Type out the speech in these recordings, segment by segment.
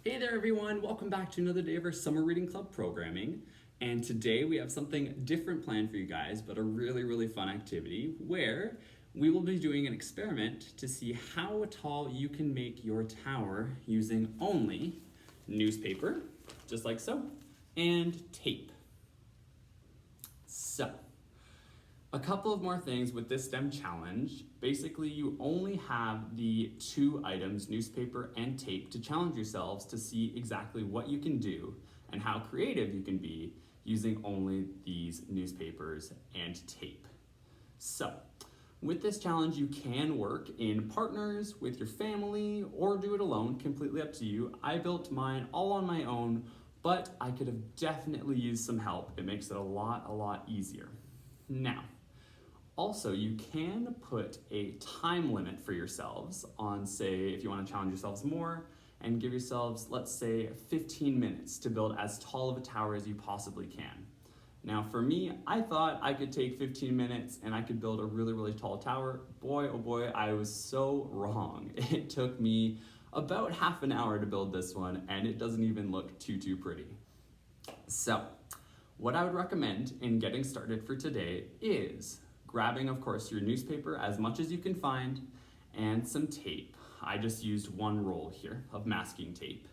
Hey there everyone, welcome back to another day of our Summer Reading Club programming. And today we have something different planned for you guys, but a really fun activity where we will be doing an experiment to see how tall you can make your tower using only newspaper, just like so, and tape. So, a couple of more things with this STEM challenge. Basically, you only have the two items, newspaper and tape, to challenge yourselves to see exactly what you can do and how creative you can be using only these newspapers and tape. So, with this challenge, you can work in partners, with your family, or do it alone, completely up to you. I built mine all on my own, but I could have definitely used some help. It makes it a lot easier. Now, also, you can put a time limit for yourselves on, say, if you want to challenge yourselves more, and give yourselves, let's say, 15 minutes to build as tall of a tower as you possibly can. Now, for me, I thought I could take 15 minutes and I could build a really tall tower. Boy, oh boy, I was so wrong. It took me about half an hour to build this one, and it doesn't even look too pretty. So, what I would recommend in getting started for today is grabbing, of course, your newspaper as much as you can find and some tape. I just used one roll here of masking tape.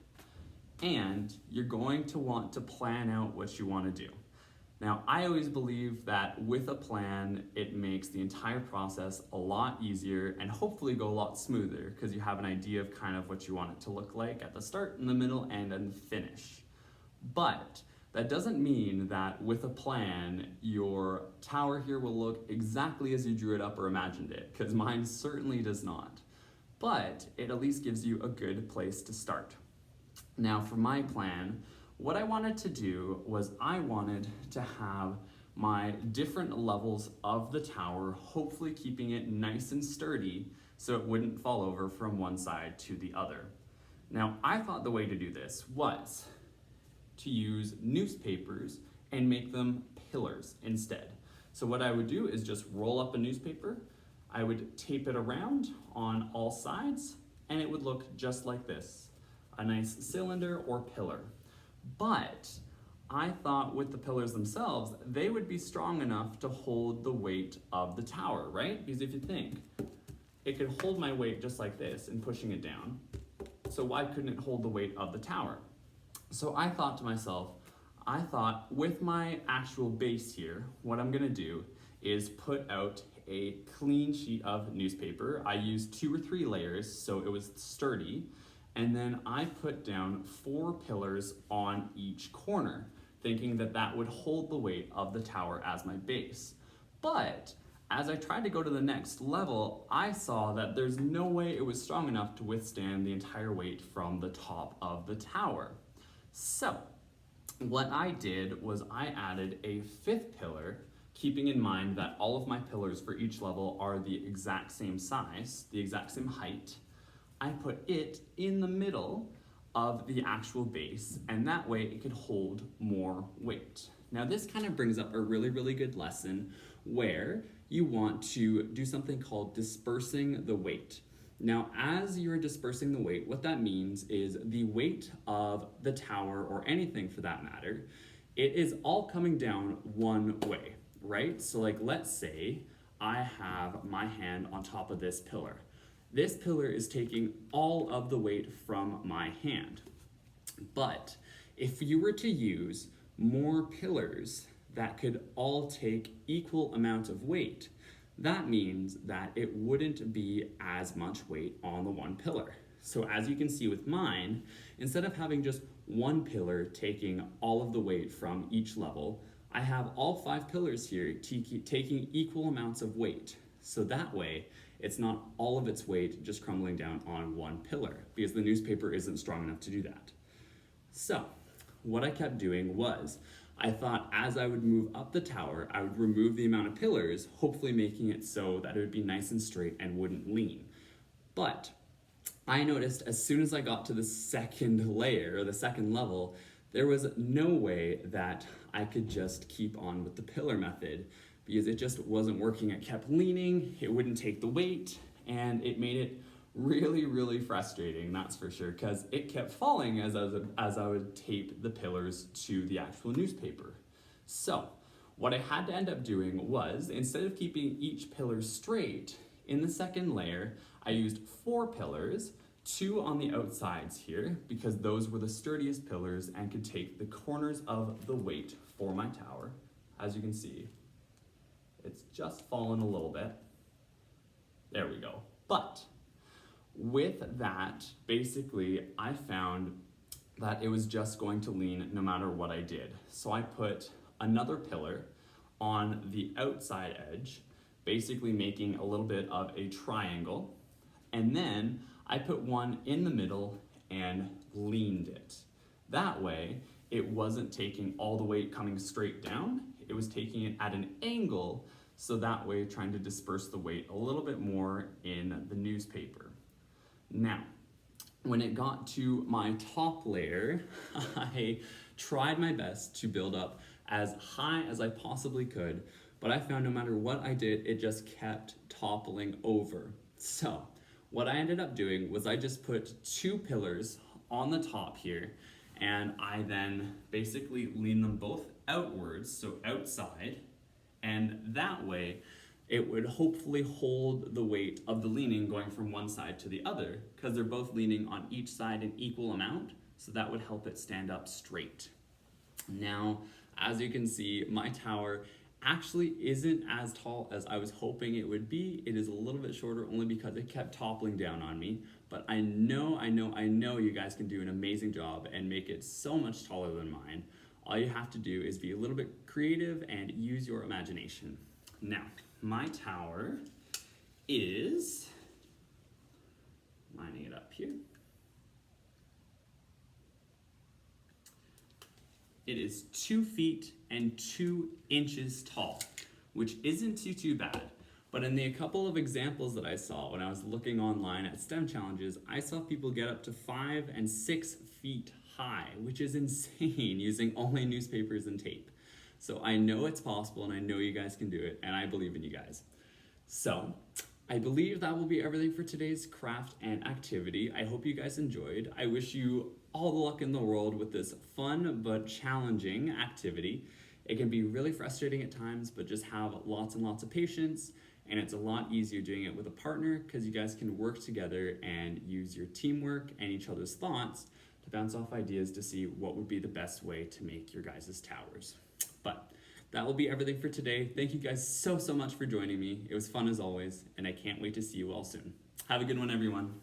And you're going to want to plan out what you want to do. Now, I always believe that with a plan, it makes the entire process a lot easier and hopefully go a lot smoother because you have an idea of kind of what you want it to look like at the start, in the middle, and in the finish. But that doesn't mean that with a plan, your tower here will look exactly as you drew it up or imagined it, because mine certainly does not. But it at least gives you a good place to start. Now, for my plan, what I wanted to do was I wanted to have my different levels of the tower, hopefully keeping it nice and sturdy so it wouldn't fall over from one side to the other. Now, I thought the way to do this was to use newspapers and make them pillars instead. So what I would do is just roll up a newspaper, I would tape it around on all sides, and it would look just like this, a nice cylinder or pillar. But I thought with the pillars themselves, they would be strong enough to hold the weight of the tower, right? Because if you think, it could hold my weight just like this in pushing it down. So why couldn't it hold the weight of the tower? So I thought to myself, with my actual base here, what I'm gonna do is put out a clean sheet of newspaper. I used 2 or 3 layers so it was sturdy, and then I put down 4 pillars on each corner, thinking that that would hold the weight of the tower as my base. But as I tried to go to the next level, I saw that there's no way it was strong enough to withstand the entire weight from the top of the tower. So, what I did was I added a 5th pillar, keeping in mind that all of my pillars for each level are the exact same size, the exact same height. I put it in the middle of the actual base, and that way it could hold more weight. Now, this kind of brings up a really good lesson where you want to do something called dispersing the weight. Now, as you're dispersing the weight, what that means is the weight of the tower, or anything for that matter, it is all coming down one way, right? So like, let's say I have my hand on top of this pillar. This pillar is taking all of the weight from my hand. But if you were to use more pillars that could all take equal amounts of weight, that means that it wouldn't be as much weight on the one pillar. So as you can see with mine, instead of having just one pillar taking all of the weight from each level, I have all 5 pillars here taking equal amounts of weight. So that way, it's not all of its weight just crumbling down on one pillar, because the newspaper isn't strong enough to do that. So what I kept doing was, I thought as I would move up the tower, I would remove the amount of pillars, hopefully making it so that it would be nice and straight and wouldn't lean. But I noticed as soon as I got to the second layer, or the second level, there was no way that I could just keep on with the pillar method, because it just wasn't working. It kept leaning, it wouldn't take the weight, and it made it Really, really frustrating, that's for sure, because it kept falling as I would tape the pillars to the actual newspaper. So, what I had to end up doing was, instead of keeping each pillar straight, in the second layer, I used 4 pillars, 2 on the outsides here, because those were the sturdiest pillars and could take the corners of the weight for my tower. As you can see, it's just fallen a little bit. There we go. But with that, basically, I found that it was just going to lean no matter what I did. So I put another pillar on the outside edge, basically making a little bit of a triangle. And then I put one in the middle and leaned it. That way, it wasn't taking all the weight coming straight down, it was taking it at an angle, so that way trying to disperse the weight a little bit more in the newspaper. Now, when it got to my top layer, I tried my best to build up as high as I possibly could, but I found no matter what I did, it just kept toppling over. So, what I ended up doing was I just put 2 pillars on the top here, and I then basically leaned them both outwards, so outside, and that way it would hopefully hold the weight of the leaning going from one side to the other, because they're both leaning on each side an equal amount, so that would help it stand up straight. Now, as you can see, my tower actually isn't as tall as I was hoping it would be. It is a little bit shorter only because it kept toppling down on me, but I know you guys can do an amazing job and make it so much taller than mine. All you have to do is be a little bit creative and use your imagination. Now, my tower is, lining it up here, it is 2 feet and 2 inches tall, which isn't too bad. But in the couple of examples that I saw when I was looking online at STEM challenges, I saw people get up to 5 and 6 feet high, which is insane, using only newspapers and tape. So I know it's possible, and I know you guys can do it, and I believe in you guys. So I believe that will be everything for today's craft and activity. I hope you guys enjoyed. I wish you all the luck in the world with this fun but challenging activity. It can be really frustrating at times, but just have lots and lots of patience, and it's a lot easier doing it with a partner because you guys can work together and use your teamwork and each other's thoughts to bounce off ideas to see what would be the best way to make your guys' towers. But that will be everything for today. Thank you guys so much for joining me. It was fun as always, and I can't wait to see you all soon. Have a good one, everyone.